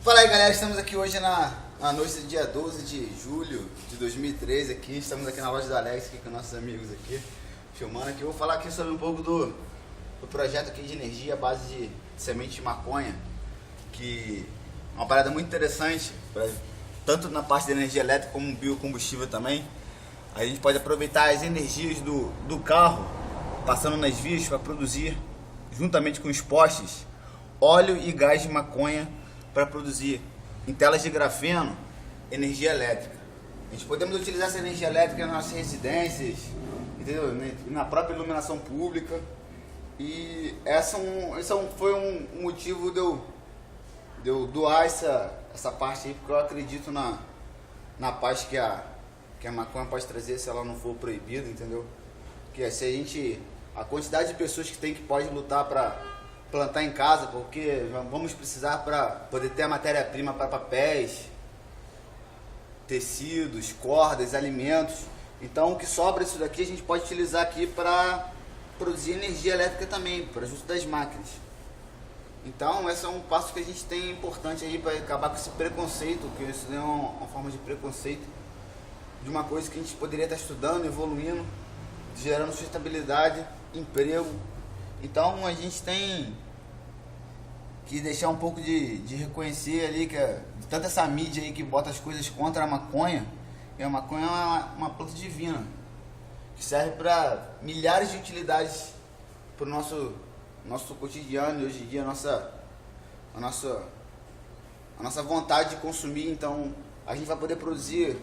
Fala aí, galera, estamos aqui hoje na noite do dia 12 de julho de 2013 aqui, estamos aqui na loja do Alex aqui com nossos amigos aqui, filmando aqui. Eu vou falar aqui sobre um pouco do projeto aqui de energia à base de semente de maconha, que é uma parada muito interessante, tanto na parte da energia elétrica como biocombustível também. A gente pode aproveitar as energias do carro, passando nas vias para produzir, juntamente com os postes, óleo e gás de maconha, para produzir em telas de grafeno energia elétrica. A gente podemos utilizar essa energia elétrica nas nossas residências, entendeu? Na própria iluminação pública. E esse foi um motivo de eu doar essa parte aí, porque eu acredito na paz que a maconha pode trazer se ela não for proibida, entendeu? Que se a quantidade de pessoas que pode lutar para plantar em casa, porque vamos precisar para poder ter a matéria-prima para papéis, tecidos, cordas, alimentos. Então o que sobra disso daqui a gente pode utilizar aqui para produzir energia elétrica também, para ajuste das máquinas. Então esse é um passo que a gente tem importante aí para acabar com esse preconceito, que isso é uma forma de preconceito de uma coisa que a gente poderia estar estudando, evoluindo, gerando sustentabilidade, emprego. Então a gente tem que deixar um pouco de reconhecer ali que tanta essa mídia aí que bota as coisas contra a maconha, e a maconha é uma planta divina, que serve para milhares de utilidades para o nosso cotidiano, e hoje em dia a nossa vontade de consumir. Então a gente vai poder produzir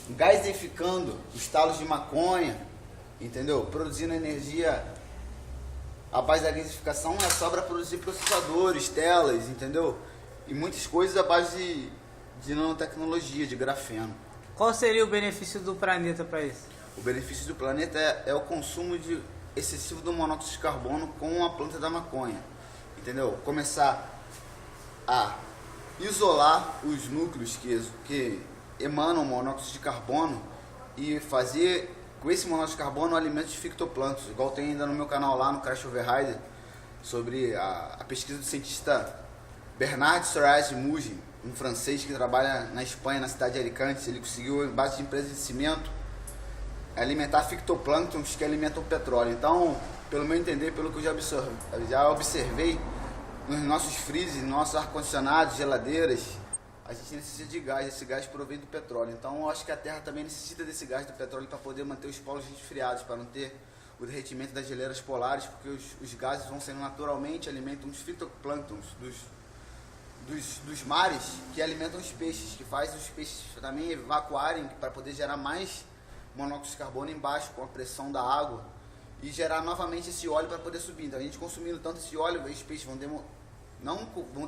gasificando os talos de maconha, entendeu? Produzindo energia. A base da gasificação é só para produzir processadores, telas, entendeu? E muitas coisas à base de nanotecnologia, de grafeno. Qual seria o benefício do planeta para isso? O benefício do planeta é o consumo excessivo do monóxido de carbono com a planta da maconha, entendeu? Começar a isolar os núcleos que emanam monóxido de carbono e fazer com esse monóxido de carbono alimentos de fitoplâncton, igual tem ainda no meu canal lá no Crash Overrider, sobre a pesquisa do cientista Bernard Soares de Mugin, um francês que trabalha na Espanha, na cidade de Alicante. Ele conseguiu, em base de empresas de cimento, alimentar fitoplânctons que alimentam o petróleo. Então, pelo meu entender, pelo que eu já observei nos nossos freezers, nos nossos ar-condicionados, geladeiras, a gente necessita de gás. Esse gás provém do petróleo. Então eu acho que a Terra também necessita desse gás do petróleo para poder manter os polos resfriados, para não ter o derretimento das geleiras polares, porque os gases vão sendo naturalmente, alimentam os fitoplânctons dos mares, que alimentam os peixes, que faz os peixes também evacuarem para poder gerar mais monóxido de carbono embaixo com a pressão da água e gerar novamente esse óleo para poder subir. Então a gente consumindo tanto esse óleo, os peixes vão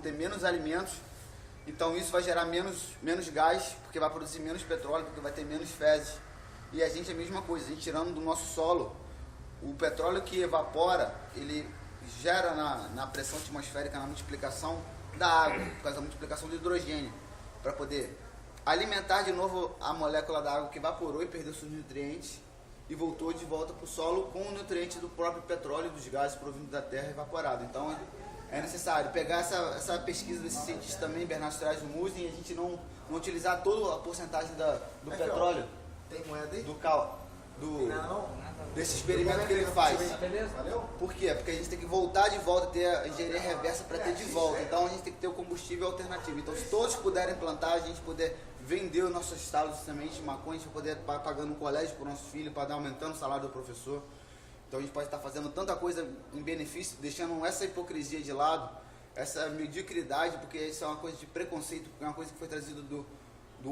ter menos alimentos. Então isso vai gerar menos gás, porque vai produzir menos petróleo, porque vai ter menos fezes. E a gente é a mesma coisa, a gente tirando do nosso solo, o petróleo que evapora, ele gera na pressão atmosférica, na multiplicação da água, por causa da multiplicação do hidrogênio, para poder alimentar de novo a molécula da água que evaporou e perdeu seus nutrientes e voltou de volta para o solo com o nutriente do próprio petróleo e dos gases provindos da terra evaporado. Então é necessário pegar essa pesquisa desse cientista também, Bernard Soares de Mugin, e a gente não utilizar toda a porcentagem do petróleo. Tem moeda aí? Desse experimento que ele faz. Beleza? Valeu? Por quê? Porque a gente tem que voltar de volta, ter a engenharia reversa para ter de volta. Então a gente tem que ter o combustível alternativo. Então se todos puderem plantar, a gente poder vender os nossos talos de semente de maconha, a gente poder estar pagando um colégio para o nosso filho, para estar aumentando o salário do professor. Então a gente pode estar fazendo tanta coisa em benefício, deixando essa hipocrisia de lado, essa mediocridade, porque isso é uma coisa de preconceito, porque é uma coisa que foi trazida do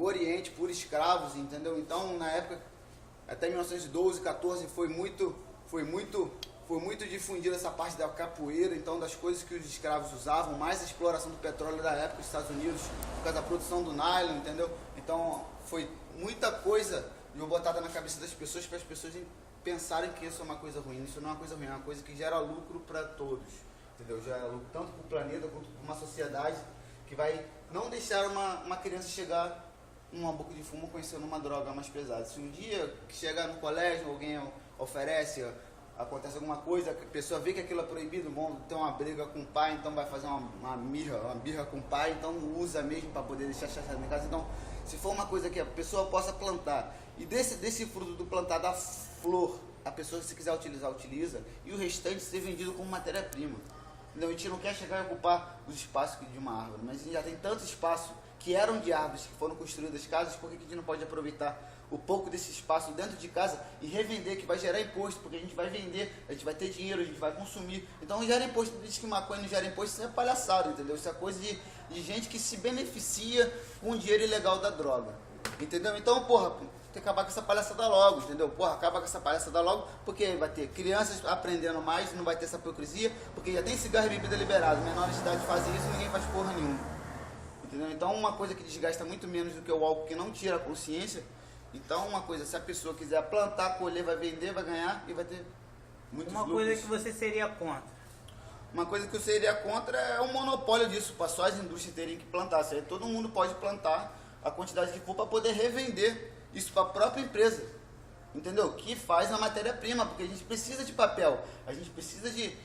Oriente por escravos, entendeu? Então na época, até 1912, 14, foi muito difundida essa parte da capoeira, então das coisas que os escravos usavam, mais a exploração do petróleo da época dos Estados Unidos, por causa da produção do nylon, entendeu? Então foi muita coisa botada na cabeça das pessoas para as pessoas pensarem que isso é uma coisa ruim. Isso não é uma coisa ruim, é uma coisa que gera lucro para todos, entendeu? Gera lucro tanto para o planeta quanto para uma sociedade que vai não deixar uma criança chegar numa boca de fumo conhecendo uma droga mais pesada. Se um dia que chegar no colégio alguém oferece acontece alguma coisa, a pessoa vê que aquilo é proibido, vão ter uma briga com o pai, então vai fazer uma birra com o pai, então usa mesmo para poder deixar chateado em casa. Então, se for uma coisa que a pessoa possa plantar, e desse fruto do plantar da flor, a pessoa, se quiser utilizar, utiliza, e o restante ser vendido como matéria-prima. Então, a gente não quer chegar e ocupar os espaços de uma árvore, mas a gente já tem tanto espaço que eram de árvores, que foram construídas casas, por que a gente não pode aproveitar o pouco desse espaço dentro de casa e revender, que vai gerar imposto, porque a gente vai vender, a gente vai ter dinheiro, a gente vai consumir. Então gera imposto, diz que maconha não gera imposto, isso é palhaçada, entendeu? Isso é coisa de gente que se beneficia com o dinheiro ilegal da droga, entendeu? Então, porra, tem que acabar com essa palhaçada logo, entendeu? Porra, acaba com essa palhaçada logo, porque vai ter crianças aprendendo mais, não vai ter essa hipocrisia, porque já tem cigarro e bebida liberado, menores de idade fazem isso e ninguém faz porra nenhuma. Entendeu? Então, uma coisa que desgasta muito menos do que o álcool, que não tira a consciência. Então, uma coisa, se a pessoa quiser plantar, colher, vai vender, vai ganhar e vai ter muitos lucros. Uma coisa que você seria contra? Uma coisa que eu seria contra é o monopólio disso, para só as indústrias terem que plantar. Isso aí, todo mundo pode plantar a quantidade que for para poder revender isso para a própria empresa. Entendeu? Que faz a matéria-prima, porque a gente precisa de papel, a gente precisa de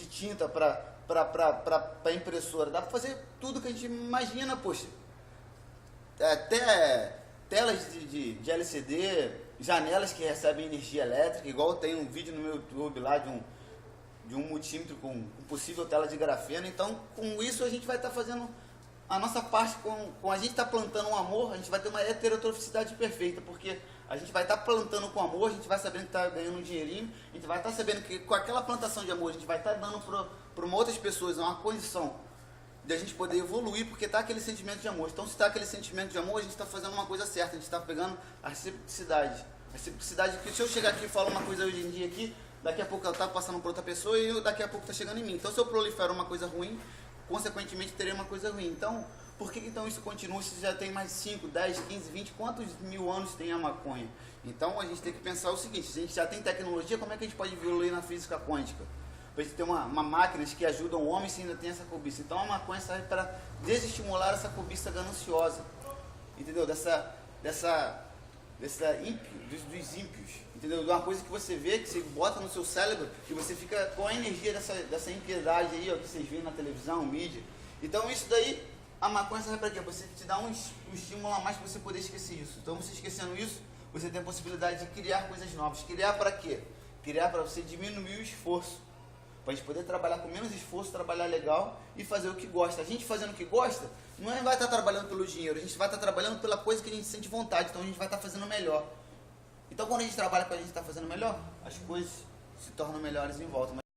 tinta para impressora, dá para fazer tudo que a gente imagina, poxa. Até telas de LCD, janelas que recebem energia elétrica, igual tem um vídeo no meu YouTube lá de um multímetro com possível tela de grafeno. Então, com isso a gente vai estar fazendo a nossa parte, com a gente estar plantando um amor, a gente vai ter uma heterotroficidade perfeita, porque a gente vai estar plantando com amor, a gente vai sabendo que está ganhando um dinheirinho, a gente vai estar sabendo que com aquela plantação de amor a gente vai estar dando para outras pessoas uma condição de a gente poder evoluir, porque está aquele sentimento de amor. Então, se está aquele sentimento de amor, a gente está fazendo uma coisa certa, a gente está pegando a reciprocidade. A reciprocidade que se eu chegar aqui e falar uma coisa hoje em dia aqui, daqui a pouco ela está passando para outra pessoa e daqui a pouco está chegando em mim. Então, se eu prolifero uma coisa ruim, consequentemente terei uma coisa ruim. Então, por que então isso continua se já tem mais 5, 10, 15, 20, quantos mil anos tem a maconha? Então, a gente tem que pensar o seguinte, se a gente já tem tecnologia, como é que a gente pode evoluir na física quântica? Para a gente ter uma máquinas que ajudam o homem se ainda tem essa cobiça. Então a maconha serve para desestimular essa cobiça gananciosa, entendeu? Dos ímpios, entendeu? Uma coisa que você vê, que você bota no seu cérebro e você fica com a energia dessa impiedade aí, ó, que vocês veem na televisão, mídia. Então isso daí, a maconha serve para quê? Você te dá um estímulo a mais para você poder esquecer isso. Então você esquecendo isso, você tem a possibilidade de criar coisas novas. Criar para quê? Criar para você diminuir o esforço. Para a gente poder trabalhar com menos esforço, trabalhar legal e fazer o que gosta. A gente fazendo o que gosta, não vai estar trabalhando pelo dinheiro, a gente vai estar trabalhando pela coisa que a gente sente vontade, então a gente vai estar fazendo melhor. Então quando a gente trabalha com a gente está fazendo melhor, as coisas se tornam melhores em volta. Mas